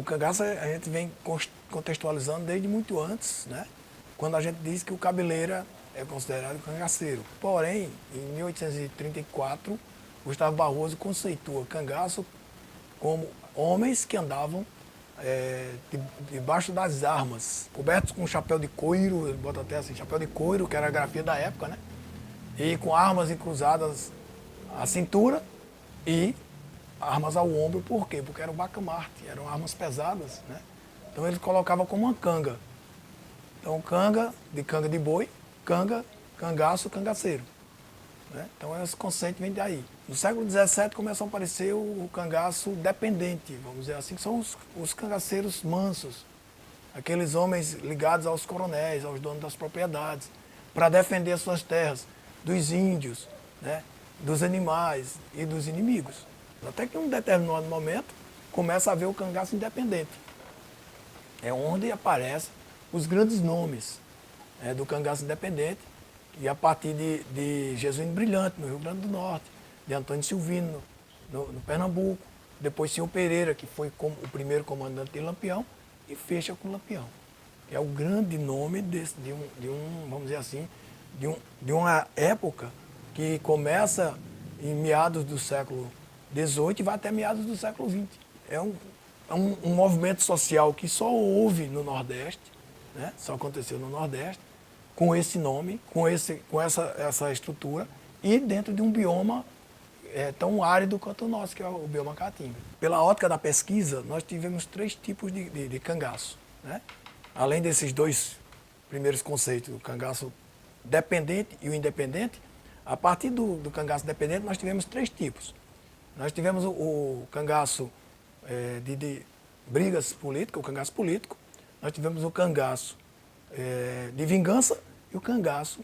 cangaço a gente vem contextualizando desde muito antes, né? Quando a gente diz que o cabeleira é considerado cangaceiro. Porém, em 1834, Gustavo Barroso conceitua cangaço como homens que andavam debaixo das armas, cobertos com chapéu de couro, ele bota até assim, chapéu de couro, que era a grafia da época, né? E com armas cruzadas à cintura e armas ao ombro. Por quê? Porque era o bacamarte, eram armas pesadas, né? Então ele colocava como uma canga. Então canga de boi, cangaço, cangaceiro. Né? Então esse conceito vem daí. No século XVII começou a aparecer o cangaço dependente, vamos dizer assim, que são os cangaceiros mansos. Aqueles homens ligados aos coronéis, aos donos das propriedades, para defender as suas terras dos índios, né? Dos animais e dos inimigos. Até que em um determinado momento começa a haver o cangaço independente. É onde aparecem os grandes nomes do cangaço independente, e a partir de Jesuíno Brilhante, no Rio Grande do Norte, de Antônio Silvino, no Pernambuco, depois Senhor Pereira, que foi o primeiro comandante de Lampião, e fecha com Lampião. É o grande nome vamos dizer assim, de uma época que começa em meados do século XVIII e vai até meados do século XX. É um movimento social que só houve no Nordeste, né? Só aconteceu no Nordeste, com esse nome, com essa estrutura, e dentro de um bioma tão árido quanto o nosso, que é o bioma caatinga. Pela ótica da pesquisa, nós tivemos 3 tipos de cangaço. Né? Além desses 2 primeiros conceitos, o cangaço dependente e o independente, a partir do cangaço dependente nós tivemos 3 tipos. Nós tivemos o cangaço de brigas políticas, o cangaço político, nós tivemos o cangaço de vingança e o cangaço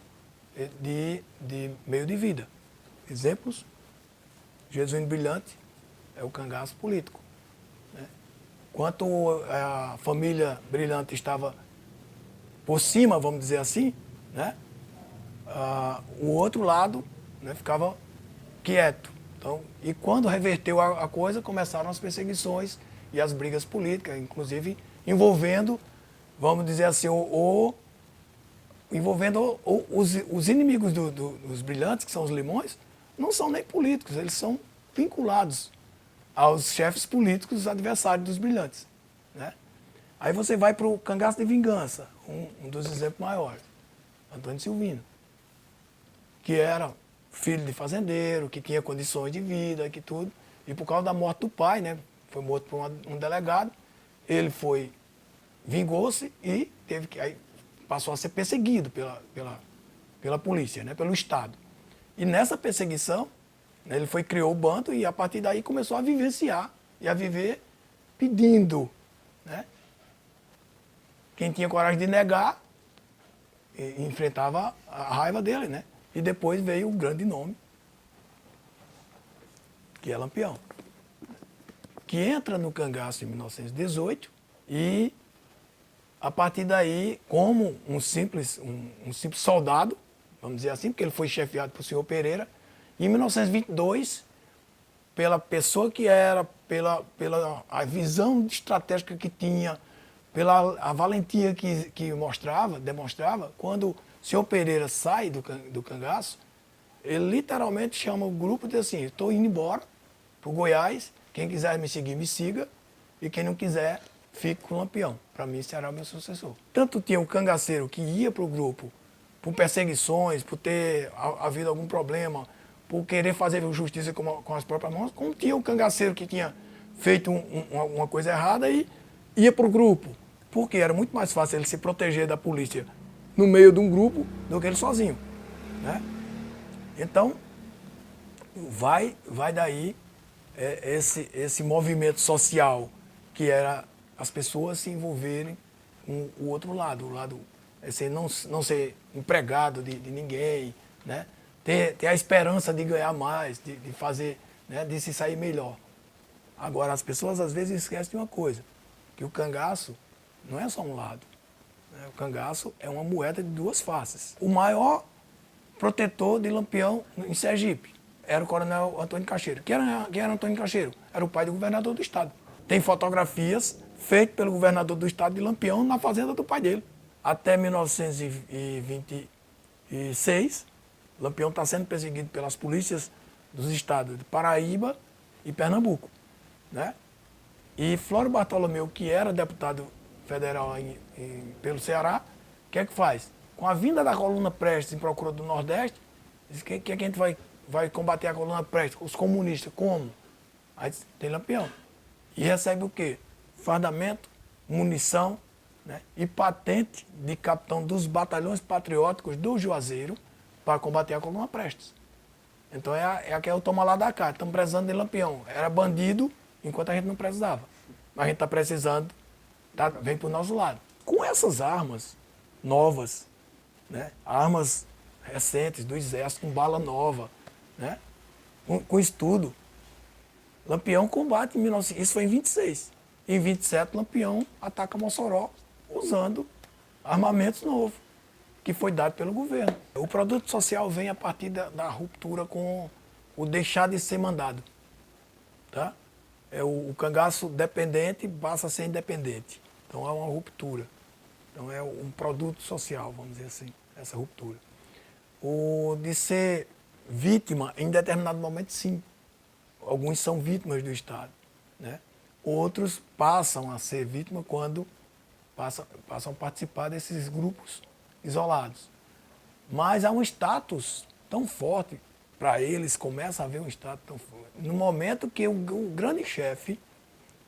de meio de vida. Exemplos: Jesuíno Brilhante é o cangaço político. Né? Enquanto a família Brilhante estava por cima, vamos dizer assim, né? O outro lado, né, ficava quieto. Então, e quando reverteu a coisa, começaram as perseguições e as brigas políticas, inclusive envolvendo, vamos dizer assim, envolvendo os inimigos dos Brilhantes, que são os Limões, não são nem políticos, eles são vinculados aos chefes políticos adversários dos Brilhantes. Né? Aí você vai para o cangaço de vingança, um dos exemplos maiores, Antônio Silvino, que era filho de fazendeiro, que tinha condições de vida, que tudo, e por causa da morte do pai, né, foi morto por um delegado, ele vingou-se e aí passou a ser perseguido pela polícia, né, pelo Estado. E nessa perseguição, né, ele criou o bando e a partir daí começou a vivenciar e a viver pedindo. Né? Quem tinha coragem de negar, enfrentava a raiva dele, né? E depois veio o grande nome, que é Lampião, que entra no cangaço em 1918 e, a partir daí, como um simples soldado, vamos dizer assim, porque ele foi chefiado por senhor Pereira, e em 1922, pela pessoa que era, pela a visão estratégica que tinha, pela a valentia que demonstrava, quando o senhor Pereira sai do cangaço, ele literalmente chama o grupo e diz assim: estou indo embora para o Goiás, quem quiser me seguir, me siga, e quem não quiser, fique com o Lampião, para mim será o meu sucessor. Tanto tinha o cangaceiro que ia para o grupo por perseguições, por ter havido algum problema, por querer fazer justiça com as próprias mãos, como tinha o cangaceiro que tinha feito uma coisa errada e ia para o grupo. Porque era muito mais fácil ele se proteger da polícia no meio de um grupo do que ele sozinho. Né? Então, vai daí esse movimento social, que era as pessoas se envolverem com o outro lado, não ser empregado de ninguém, né? Ter a esperança de ganhar mais, de fazer, né? De se sair melhor. Agora, as pessoas às vezes esquecem de uma coisa, que o cangaço não é só um lado. Né? O cangaço é uma moeda de 2 faces. O maior protetor de Lampião em Sergipe era o coronel Antônio Cacheiro. Quem era Antônio Cacheiro? Era o pai do governador do estado. Tem fotografias feito pelo governador do estado de Lampião na fazenda do pai dele. Até 1926, Lampião está sendo perseguido pelas polícias dos estados de Paraíba e Pernambuco, né? E Flório Bartolomeu, que era deputado federal pelo Ceará, o que é que faz? Com a vinda da coluna Prestes em procura do Nordeste, diz que a gente vai combater a coluna Prestes, os comunistas, como? Aí tem Lampião. E recebe o quê? Fardamento, munição, né? E patente de capitão dos batalhões patrióticos do Juazeiro para combater a coluna Prestes. Então é aquele toma lá da cá, estamos precisando de Lampião. Era bandido enquanto a gente não precisava. Mas a gente está precisando, vem para o nosso lado. Com essas armas novas, né? Armas recentes do Exército, com bala nova, né? Com estudo, Lampião combate em 19... Isso foi em 26. Em 27, Lampião ataca Mossoró usando armamentos novos, que foi dado pelo governo. O produto social vem a partir da ruptura com o deixar de ser mandado. Tá? O cangaço dependente passa a ser independente. Então é uma ruptura. Então é um produto social, vamos dizer assim, essa ruptura. O de ser vítima, em determinado momento, sim. Alguns são vítimas do Estado, né? Outros passam a ser vítimas quando passam a participar desses grupos isolados. Mas há um status tão forte para eles, começa a haver um status tão forte. No momento que o grande chefe,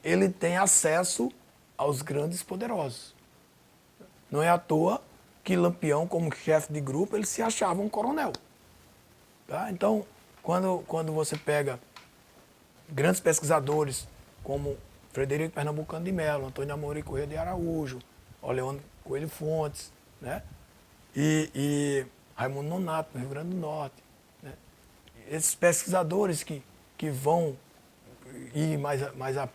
ele tem acesso aos grandes poderosos. Não é à toa que Lampião, como chefe de grupo, ele se achava um coronel. Tá? Então, quando você pega grandes pesquisadores como Frederico Pernambucano de Mello, Antônio Amorim Corrêa de Araújo, Oleone Coelho Fontes, né? E Raimundo Nonato, no Rio Grande do Norte. Né? Esses pesquisadores que vão ir mais a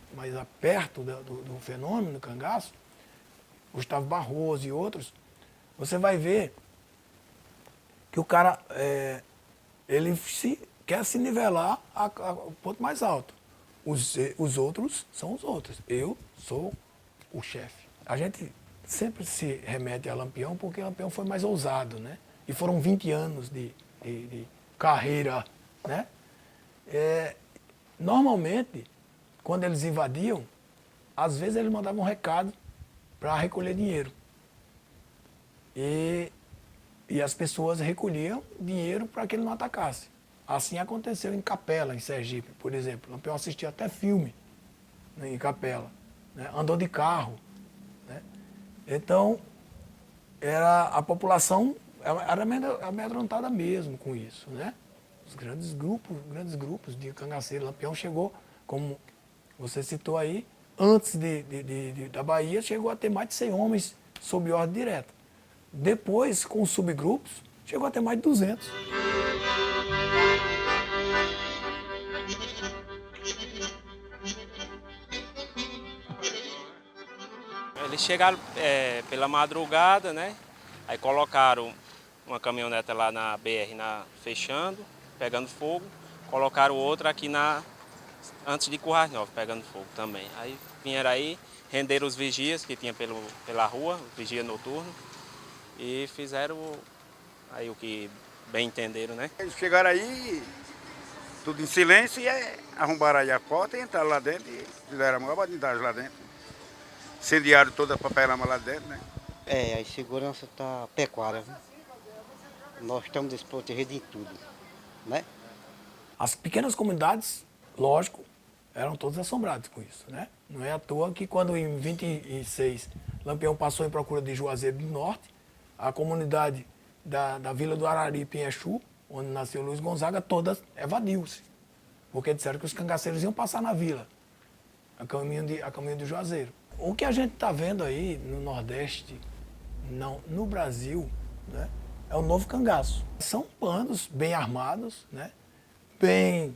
perto do fenômeno do cangaço, Gustavo Barroso e outros, você vai ver que o cara ele quer se nivelar ao ponto mais alto. Os outros são os outros. Eu sou o chefe. A gente sempre se remete a Lampião porque Lampião foi mais ousado, né? E foram 20 anos de carreira, né? Normalmente, quando eles invadiam, às vezes eles mandavam um recado para recolher dinheiro. E as pessoas recolhiam dinheiro para que ele não atacasse. Assim aconteceu em Capela, em Sergipe, por exemplo. Lampião assistia até filme, né, em Capela, né? Andou de carro. Né? Então, a população era amedrontada mesmo com isso. Né? Os grandes grupos de cangaceiros. Lampião chegou, como você citou aí, antes da Bahia, chegou a ter mais de 100 homens sob ordem direta. Depois, com os subgrupos, chegou a ter mais de 200. Eles chegaram pela madrugada, né? Aí colocaram uma caminhonete lá na BR fechando, pegando fogo. Colocaram outra aqui antes de Currais Novos, pegando fogo também. Aí vieram aí, renderam os vigias que tinha pela rua, vigia noturno, e fizeram aí o que bem entenderam, né? Eles chegaram aí, tudo em silêncio, e arrombaram aí a porta e entraram lá dentro e fizeram a maior bandidagem lá dentro. Incendiaram toda a papelama lá dentro, né? A segurança está pecuária, viu? Nós estamos desprotegidos em tudo, né? As pequenas comunidades, lógico, eram todas assombradas com isso, né? Não é à toa que quando em 26 Lampião passou em procura de Juazeiro do Norte, a comunidade da Vila do Araripe, em Exu, onde nasceu Luiz Gonzaga, todas evadiu-se. Porque disseram que os cangaceiros iam passar na vila, a caminho de Juazeiro. O que a gente está vendo aí no Nordeste, no Brasil, né, é o novo cangaço. São bandos bem armados, né, bem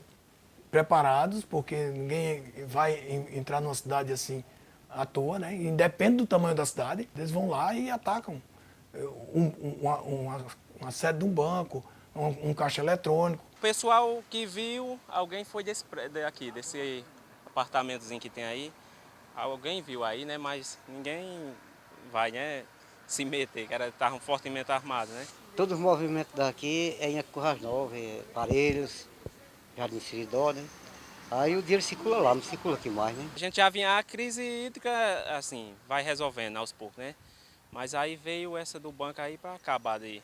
preparados, porque ninguém vai entrar numa cidade assim à toa, né, independe do tamanho da cidade, eles vão lá e atacam uma sede de um banco, um caixa eletrônico. O pessoal que viu, alguém foi desse apartamentozinho que tem aí, Alguém viu aí, né? Mas ninguém vai, né, se meter, que estavam fortemente armados, né? Todos os movimentos daqui é em Currais Novas, Parelhos, Jardim Seridó, né? Aí o dinheiro circula lá, não circula aqui mais, né? A gente já vinha a crise hídrica, assim, vai resolvendo aos poucos, né? Mas aí veio essa do banco aí para acabar daí.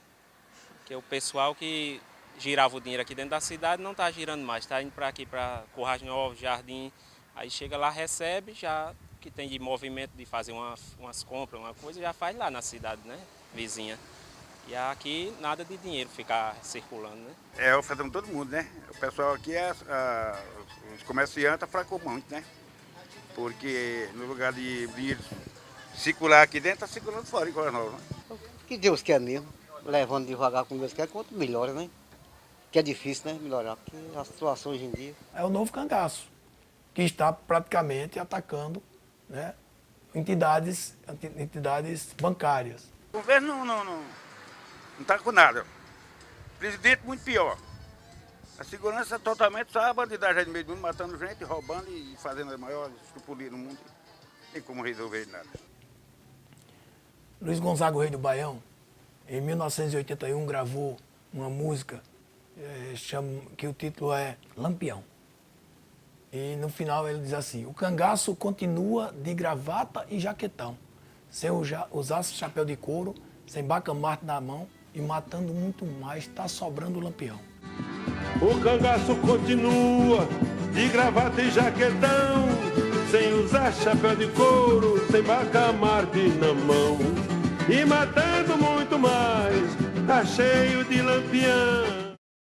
Porque o pessoal que girava o dinheiro aqui dentro da cidade não está girando mais, está indo para aqui, para Currais Novos, Jardim. Aí chega lá, recebe, já que tem de movimento de fazer umas compras, uma coisa, já faz lá na cidade, né? Vizinha. E aqui nada de dinheiro ficar circulando, né? É ofertando todo mundo, né? O pessoal aqui, os comerciantes fracou muito, né? Porque no lugar de dinheiro circular aqui dentro, está circulando fora em Currais Novos, né? O que Deus quer mesmo, levando devagar como Deus quer, quanto melhora, né? Que é difícil, né? Melhorar, porque a situação hoje em dia... É o novo cangaço, que está praticamente atacando, né, entidades bancárias. O governo não está com nada. O presidente muito pior. A segurança totalmente só a bandidagem aí no meio do mundo, matando gente, roubando e fazendo a maior estrupulia no mundo. Não tem como resolver nada. Luiz Gonzaga, o Rei do Baião, em 1981 gravou uma música que o título é Lampião. E no final ele diz assim: o cangaço continua de gravata e jaquetão, sem usar chapéu de couro, sem bacamarte na mão e matando muito mais, tá sobrando o Lampião. O cangaço continua de gravata e jaquetão, sem usar chapéu de couro, sem bacamarte na mão e matando muito mais, tá cheio de Lampião.